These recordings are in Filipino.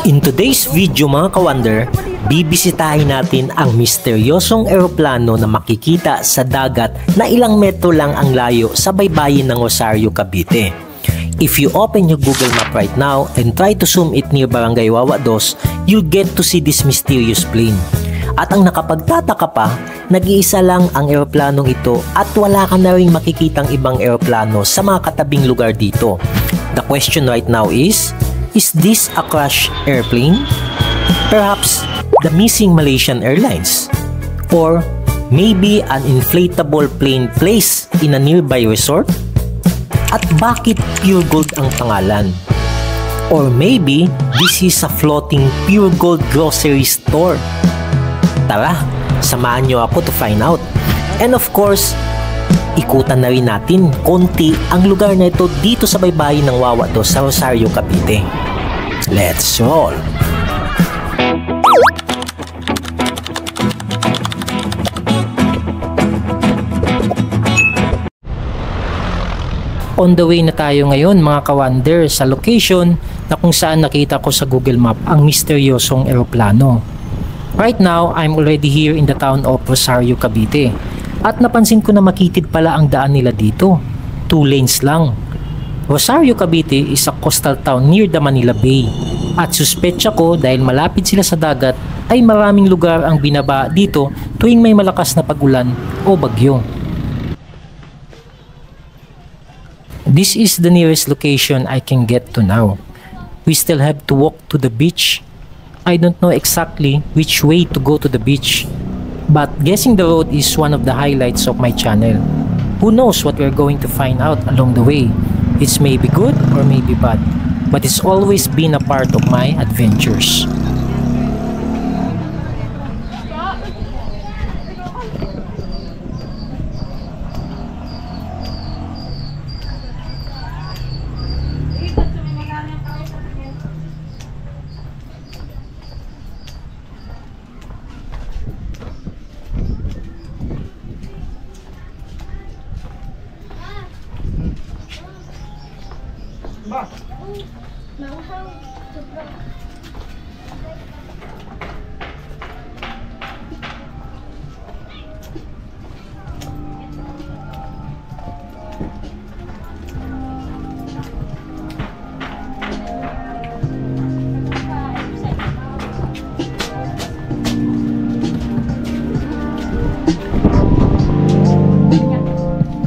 In today's video mga ka-wonder, bibisitahin natin ang misteryosong eroplano na makikita sa dagat na ilang metro lang ang layo sa baybayin ng Rosario, Cavite. If you open your Google Map right now and try to zoom it near Barangay Wawa 2, you'll get to see this mysterious plane. At ang nakapagtataka pa, nag-iisa lang ang eroplanong ito at wala ka na rin makikitang ibang eroplano sa mga katabing lugar dito. The question right now is this a crashed airplane? Perhaps the missing Malaysian Airlines? Or maybe an inflatable plane placed in a nearby resort? At bakit Pure Gold ang pangalan? Or maybe this is a floating Pure Gold grocery store? Tara, samahan nyo ako to find out. And of course, ikutan na rin natin konti ang lugar na ito dito sa baybayin ng Wawa 2 sa Rosario, Cavite. Let's roll! On the way na tayo ngayon mga ka-wonder sa location na kung saan nakita ko sa Google Map ang misteryosong eroplano. Right now, I'm already here in the town of Rosario, Cavite. At napansin ko na makitid pala ang daan nila dito. 2 lanes lang. Rosario, Cavite is a coastal town near the Manila Bay. At suspetsa ko dahil malapit sila sa dagat ay maraming lugar ang binaba dito tuwing may malakas na pag-ulan o bagyo. This is the nearest location I can get to now. We still have to walk to the beach. I don't know exactly which way to go to the beach, but guessing the road is one of the highlights of my channel. Who knows what we're going to find out along the way. It's maybe good or maybe bad, but it's always been a part of my adventures.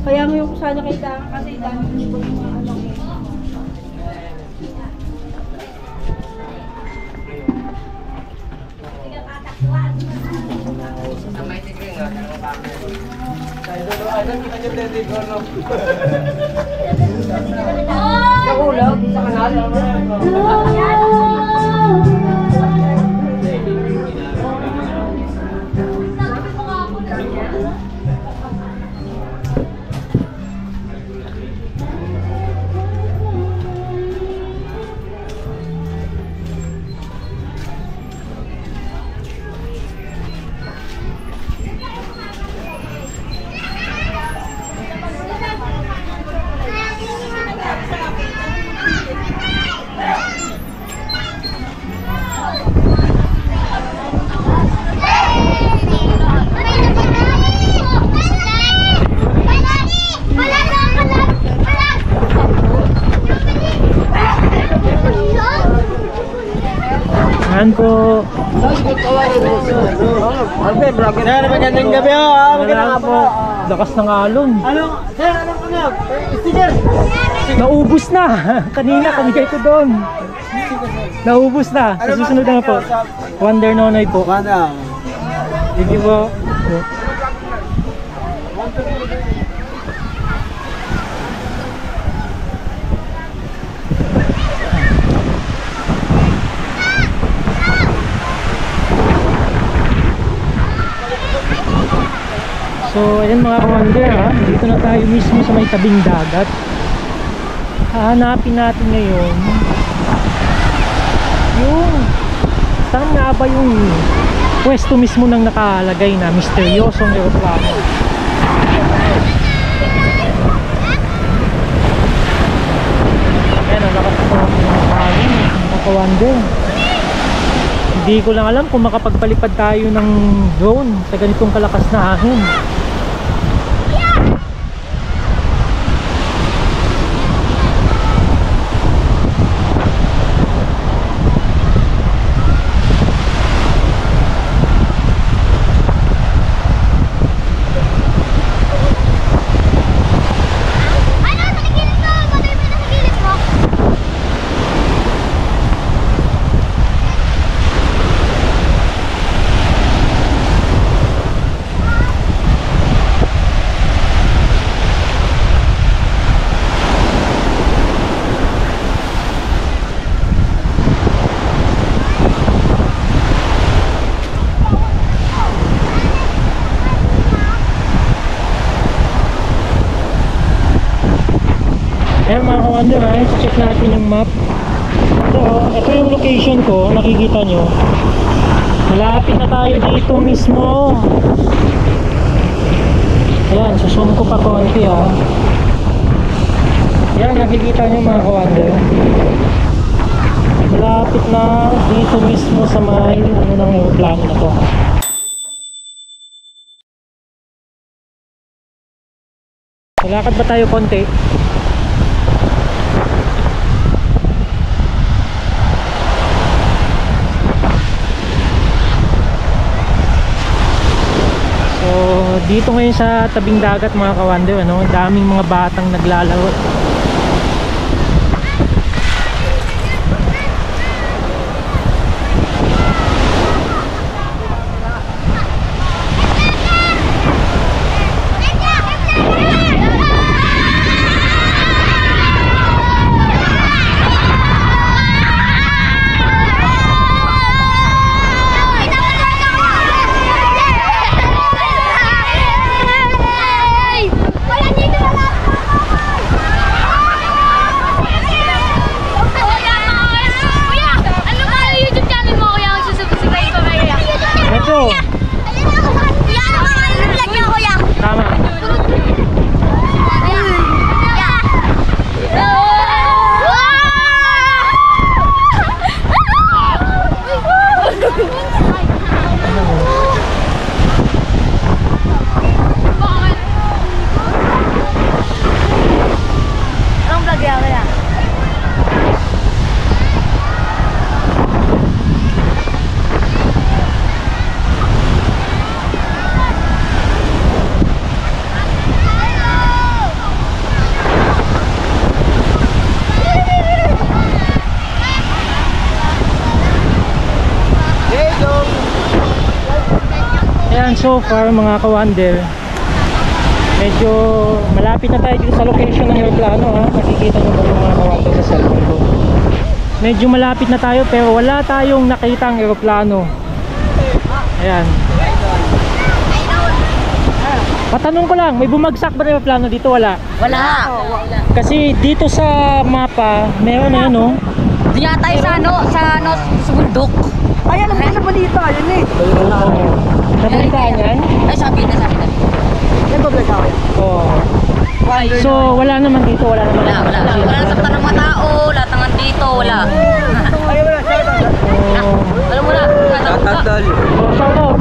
Kaya ngayon ko sana kailangan kasi dami ko yung mga ano eh. Nakulog sa kanal. Saan po? Magandang gabi ho. Magandang po. Lakas ng alon. Sir, anong ano? Sticker. Naubos na. Kanina kamigay ko doon. Naubos na. Sa susunod na po. Wonder Nonoy po. Mana? Thank you po. So ayan mga ka-wonder ha, dito na tayo mismo sa may tabing dagat. Hahanapin natin ngayon yung saan nga ba yung pwesto mismo ng nakalagay na misteryosong eroplano. Ayan, ang lakas po ng hangin, nakaka-wonder. Hindi ko lang alam kung makapagpalipad tayo ng drone sa ganitong kalakas na hangin. Ayan mga ka-wonder, check natin yung map. So, ito yung location ko, nakikita nyo. Malapit na tayo dito mismo. Ayan, susun ko pa konti ha. Ayan, nakikita nyo mga ka-wonder. Malapit na dito mismo sa may ano ng aeroplano na to. Lakad ba tayo konti? Dito ngayon sa tabing dagat mga ka-wonder, ano, daming mga batang naglalaro. So far mga ka-wonder, medyo malapit na tayo dito sa location ng aeroplano ha. Nakikita nyo ba mga ka-wonder sa cellphone ko? Medyo malapit na tayo pero wala tayong nakitang aeroplano. Ayan. Patanong ko lang, may bumagsak ba na aeroplano dito? Wala? Wala. Kasi dito sa mapa, meron na yun, no? Diyan tayo sa sa bundok. Ay, alam ko na ba dito? Ayun eh. Nabalitaan yan? Ay, sabi na. Yan ba vlog ako yan? Oo. So, wala naman dito, wala naman. Wala na sa tanong mga tao, lahat ng dito, wala. Ay, wala. Alam mo na. Shoutout tol. Shoutout.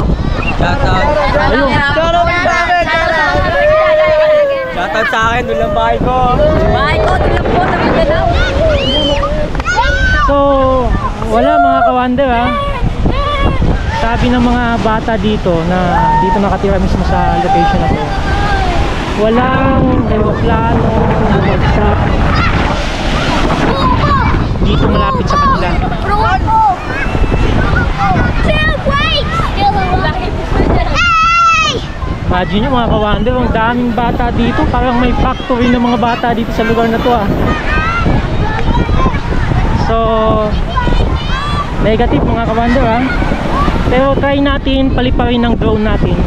Shoutout. Ayun. Shoutout sa akin, doon lang bahay ko. Bahay ko, tulog po, sabi ka na. So, wala mga ka-wonder ha. Sabi ng mga bata dito na dito nakatira mismo sa location na to, walang aeroplano bumagsak dito malapit sa kanila. Imagine nyo mga ka-wonder, ang daming bata dito. Parang may factory ng mga bata dito sa lugar na to ah. So, negative mga ka-wonder ha. Pero try natin paliparin ng drone natin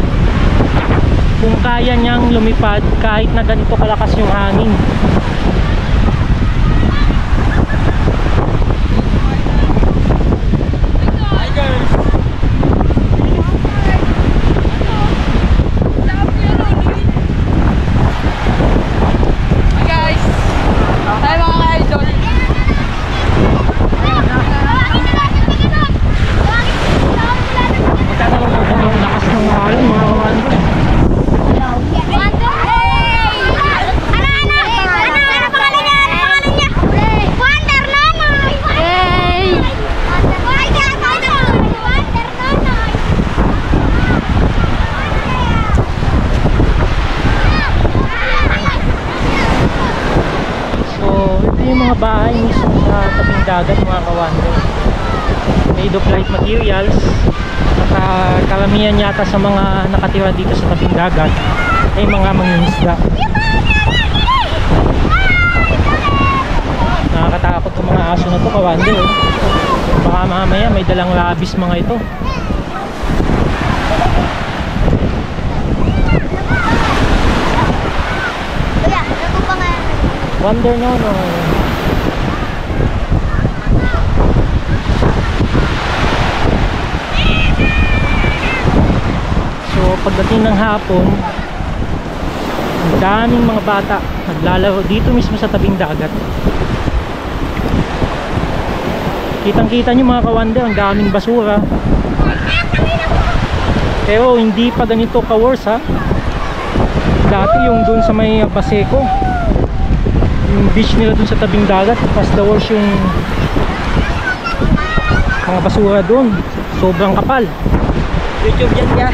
kung kaya niyang lumipad kahit na ganito kalakas yung hangin. nyo yung mga bahay mismo sa tabing dagat mga kawander. Made of light materials. At karamihan yata sa mga nakatira dito sa tabing dagat ay mga mangingisda. Nakakatakot yung mga aso na to kawander. Baka mamaya may dalang rabis mga ito. Wonder Nono. So pagdating ng hapon, ang daming mga bata naglalaro dito mismo sa tabing dagat. Kitang-kita nyo mga kawander, ang daming basura. Pero hindi pa ganito ka-worse ha. Dati yung dun sa may Paseco, yung beach nila dun sa tabing dagat, mas the worst yung mga basura dun. Sobrang kapal. YouTube yan kaya.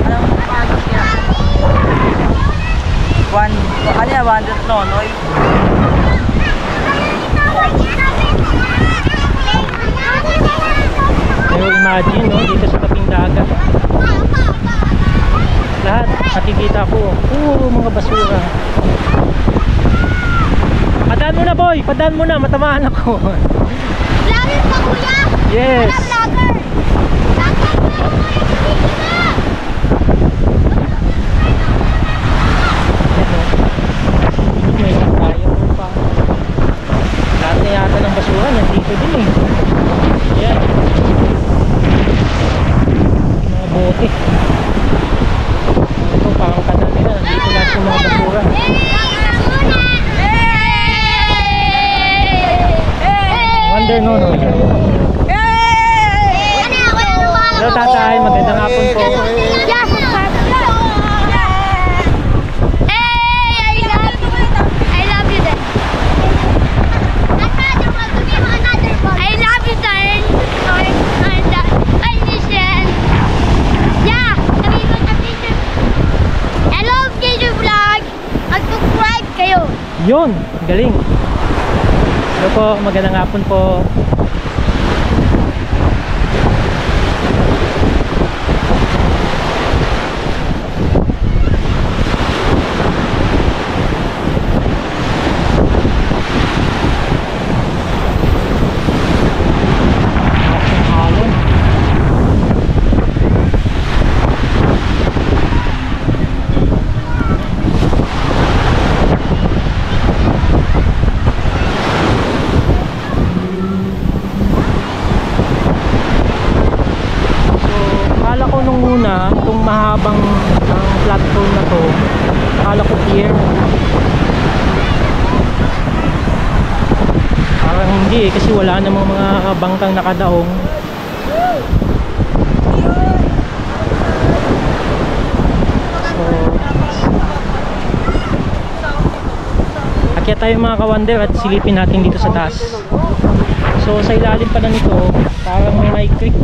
Alam mo paano siya? Ano yan? Wonder Nonoy. Pero imagine no, dito sa tabing dagat, lahat nakikita ko puro mga basura. Padaan mo na boy, padaan mo na, matamaan ako. Vlogger pa kuya? Yes. Vlogger. May tayo pa. Lahat na yata ng basura nandito din eh. Yan. Mga bote. Ito parang kanal nila, nandito lahat yung mga basura. Wonder Nono. Hello tatay, magandang hapon po. Yun, galing. Hello po, magandang hapon po. Mahabang platform na to, akala ko pier, parang hindi kasi wala namang mga bangkang nakadaong. So akyat tayo mga kawander at silipin natin dito sa taas. So sa ilalim pa na nito parang may creek,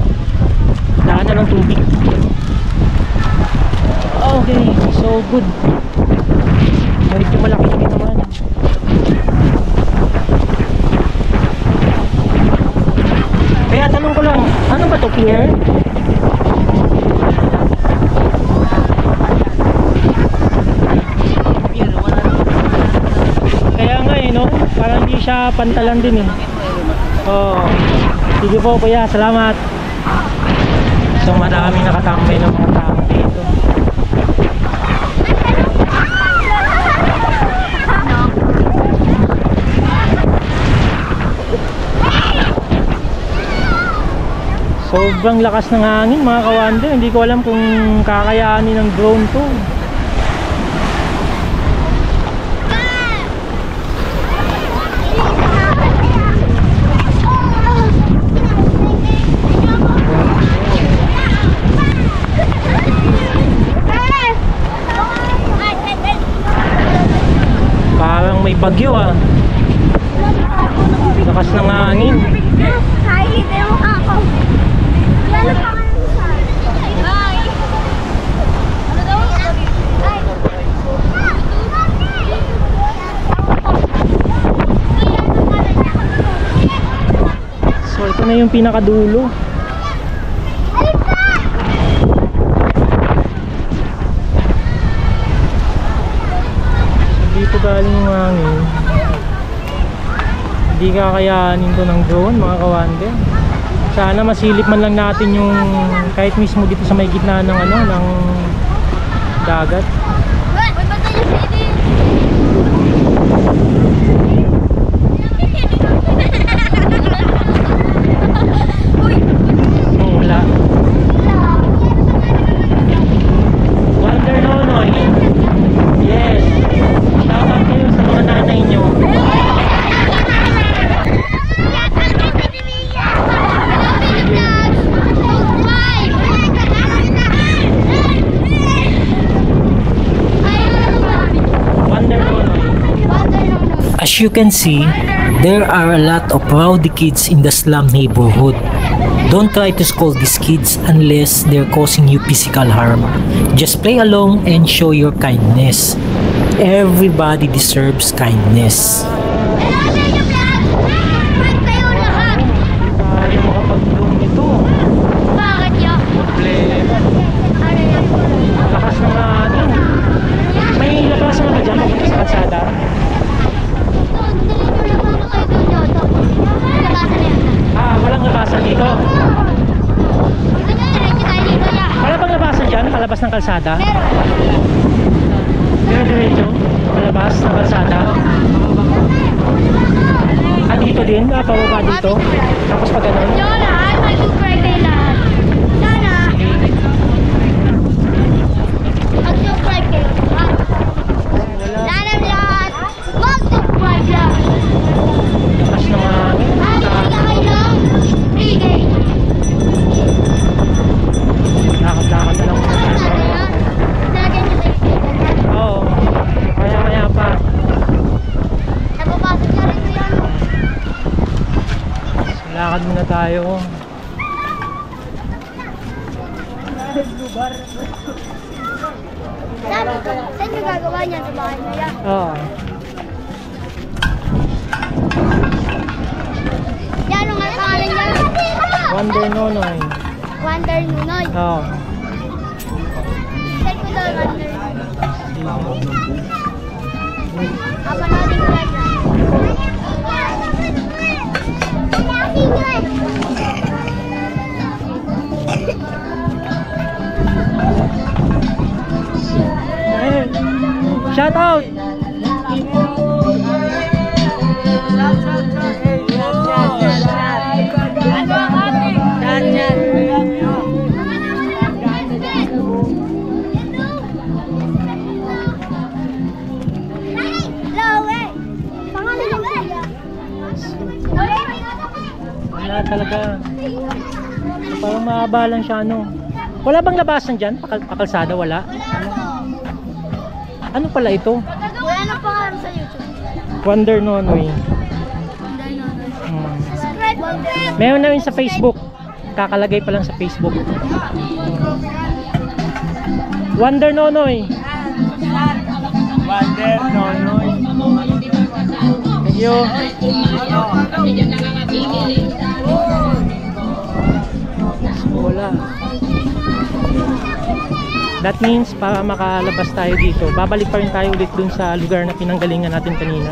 daanan ng tubig. Okay, so good. Medyo malaki din naman. Kaya tanong ko lang, ano ba to, pier? Kaya nga eh, no? Parang hindi siya pantalan din eh. Oh, sige po kuya, salamat. So madami nakatambay ng mga tao dito. Sobrang lakas ng hangin mga kawander, hindi ko alam kung kakayanin ng drone to. Parang may bagyo ah. Lakas ng hangin. na yung pinakadulo. Dito galing yung hangin. Hindi kakayanin to ng drone, mga kawander. Sana masilip man lang natin yung kahit mismo dito sa may gitna ng ano, ng dagat. Wala. Wonder Nonoy. Yes. Shout out kayo sa mga nanay nyo. As you can see, there are a lot of rowdy kids in the slum neighborhood. Don't try to scold these kids unless they're causing you physical harm. Just play along and show your kindness. Everybody deserves kindness. Tayo makapag-bloom nito. Bakit yun? Problema. Lakas ng ano. May lakas na ba dyan papunta sa kalsada? Walang labasan dito. Wala bang labasan dyan? Palabas ng kalsada? Meron diretso? Palabas ng kalsada? Dito din? Pababa dito? Tapos pag ganun? Lakas ng lakad-lakad na lang. Oo. Kaya pa. Lakad muna tayo. Saan yung gagawa niyan sa bahay na yan? Oo. Yan ang pangalan niya. Wonder Nonoy. Wonder Nunoy. Oo. Saan ko daw Wonder? Kapanoodin ko lang. Shout out! Wala talaga. Parang mahaba lang siya ano. Wala bang labasan dyan? Pakalsada? Wala? Ano pala ito? Wala na pangalan sa YouTube. Wonder Nonoy. Meron na rin sa Facebook. Kakalagay pa lang sa Facebook. Wonder Nonoy. Wonder Nonoy. Thank you. Wala. That means para makalabas tayo dito, babalik pa rin tayo ulit dun sa lugar na pinanggalingan natin kanina.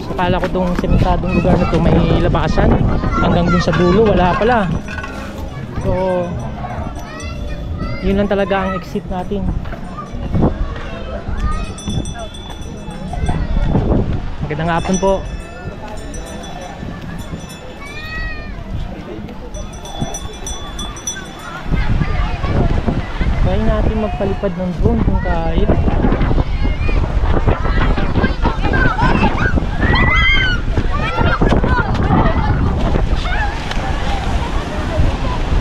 So, akala ko tong sementadong lugar na to may labasan. Hanggang dun sa dulo, wala pala. So, yun lang talaga ang exit natin. Magandang hapon po. Try natin magpalipad ng drone kung kaya.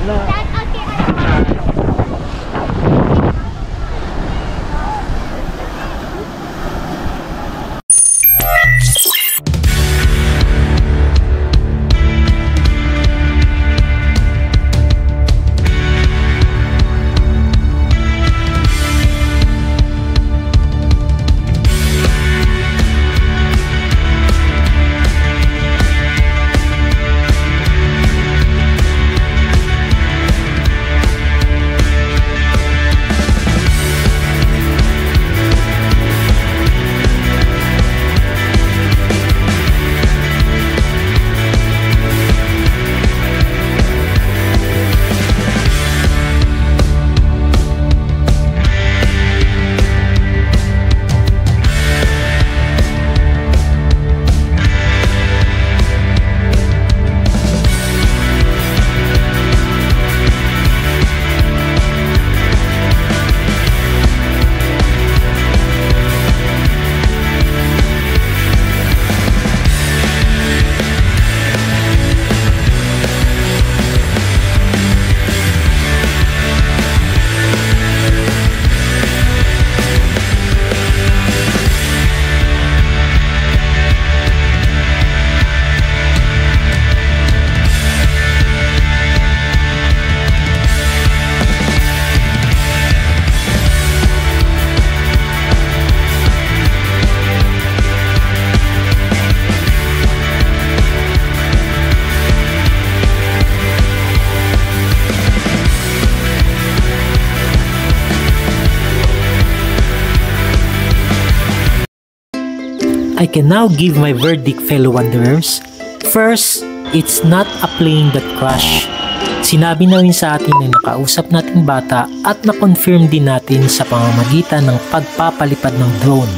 Wala. I can now give my verdict, fellow wanderers. First, it's not a plane that crashed. Sinabi na rin sa atin na nakausap nating bata at na-confirm din natin sa pamamagitan ng pagpapalipad ng drone.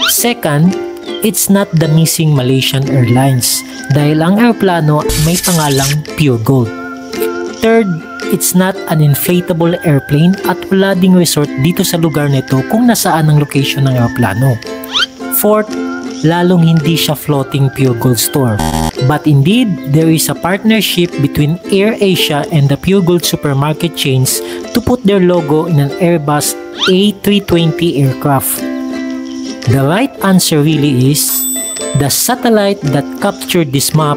Second, it's not the missing Malaysian Airlines dahil ang aeroplano may pangalang Pure Gold. Third, it's not an inflatable airplane at wala ding resort dito sa lugar nito kung nasaan ang location ng aeroplano. Fourth, lalong hindi siya floating Pure Gold store. But indeed, there is a partnership between AirAsia and the Pure Gold supermarket chains to put their logo in an Airbus A320 aircraft. The right answer really is the satellite that captured this map,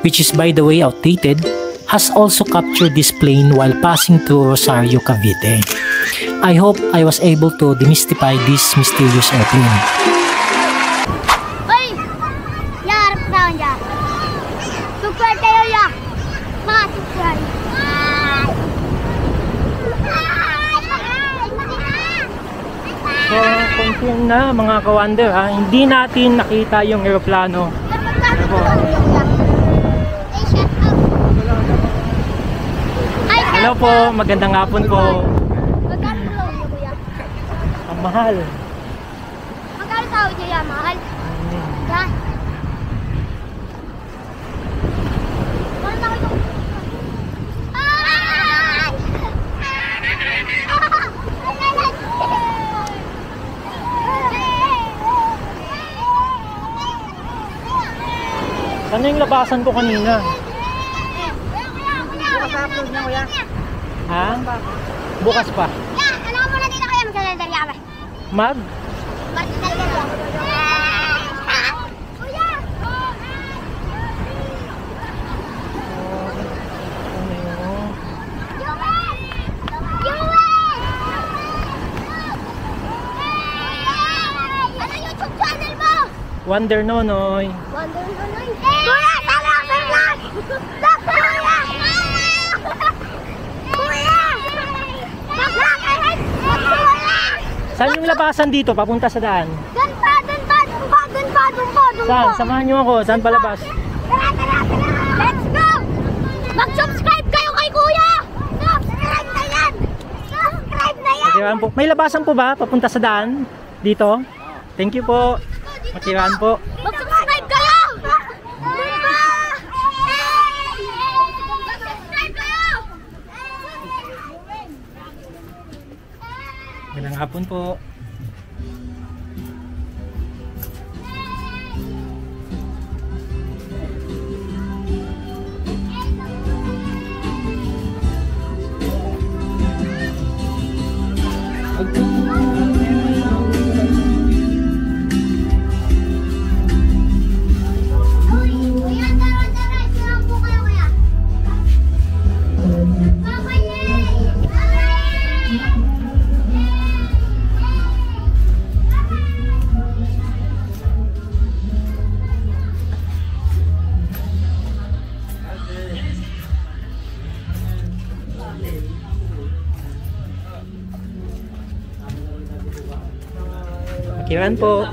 which is by the way outdated, has also captured this plane while passing through Rosario, Cavite. I hope I was able to demystify this mysterious airplane. Oy! Yarap na niya. Super kayo ya. Mga super. So, confirm na mga ka-wonder ha, hindi natin nakita yung aeroplano. Hello po, magandang hapon po. Magkano tawag niyo, kuya? Ang mahal. Magkano tawag niyo yan, mahal? Yan. Magkano tawag niyo? Ano yung labasan ko kanina? Ha? Bukas pa. Ya, alam mo na dito kayo magdadali kami. Mag? Magdadali kami. Kuya! Ano YouTube channel mo? Wonder Nonoy. Wonder Nonoy. Kuya, tama ang vlog! Vlog ko kuya! Kuya! Vlog! Saan yung labasan dito? Papunta sa daan? Doon pa! Saan? Samahan nyo ako. Saan palabas? Tara! Let's go! Mag-subscribe kayo kay kuya! Subscribe na yan! Subscribe na yan! Makiraan po. May labasan po ba? Papunta sa daan? Dito? Thank you po. Makiraan po. Mag-subscribe kayo! Mag-subscribe kayo! Magandang hapon po. Kuya, tara! Silang po kayo, kuya! Makiraan po.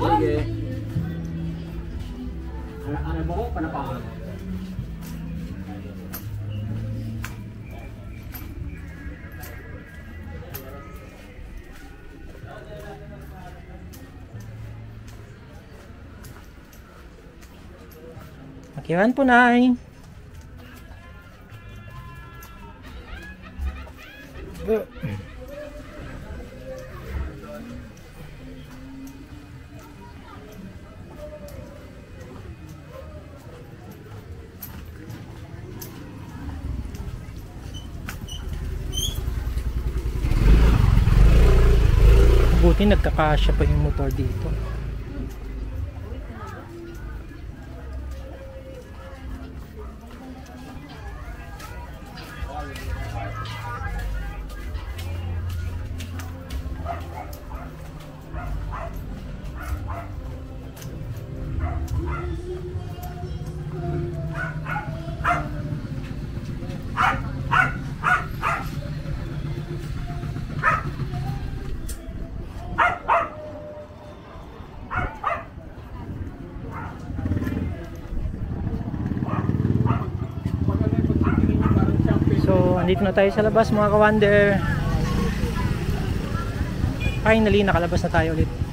Makiraan po, Nay. Buti nagkakasya pa yung motor dito. Nandito na tayo sa labas mga ka-wonder. Finally, nakalabas na tayo ulit.